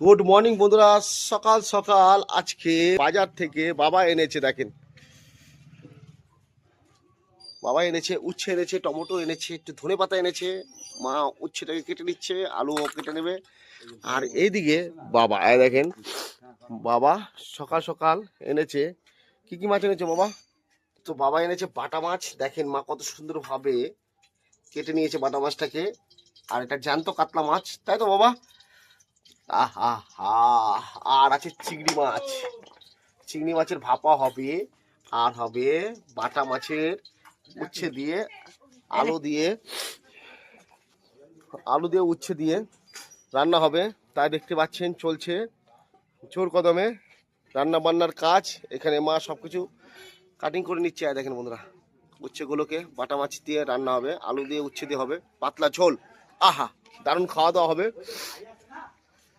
Good morning বন্ধুরা। সকাল সকাল আজকে বাজার থেকে বাবা এনেছে, দেখেন বাবা এনেছে উচ্ছে এনেছে, টমেটো এনেছে, একটু ধনেপাতা এনেছে। মা উচ্ছেটাকে কেটে নিচ্ছে, আলু কেটে নেবে। আর এইদিকে বাবা দেখেন, বাবা সকাল সকাল এনেছে কি কি মাছ এনেছে বাবা। তো বাবা এনেছে বাটা মাছ, দেখেন মা কত সুন্দর ভাবে কেটে নিয়েছে বাটা মাছটাকে। আর এটা জ্যান্ত কাতলা মাছ, তাই তো বাবা? আহা হা। আর আছে চিংড়ি মাছ, চিংড়ি মাছের ভাপা হবে। আর হবে বাটা মাছের উচ্ছে দিয়ে, আলু দিয়ে, উচ্ছে দিয়ে রান্না হবে। তাই দেখতে পাচ্ছেন চলছে জোর কদমে রান্না বান্নার কাজ। এখানে মা সবকিছু কাটিং করে নিচ্ছে। আর দেখেন বন্ধুরা, উচ্ছেগুলোকে বাটা মাছ দিয়ে রান্না হবে, আলু দিয়ে উচ্ছে দিয়ে হবে পাতলা ঝোল। আহা, দারুণ খাওয়া দাওয়া হবে।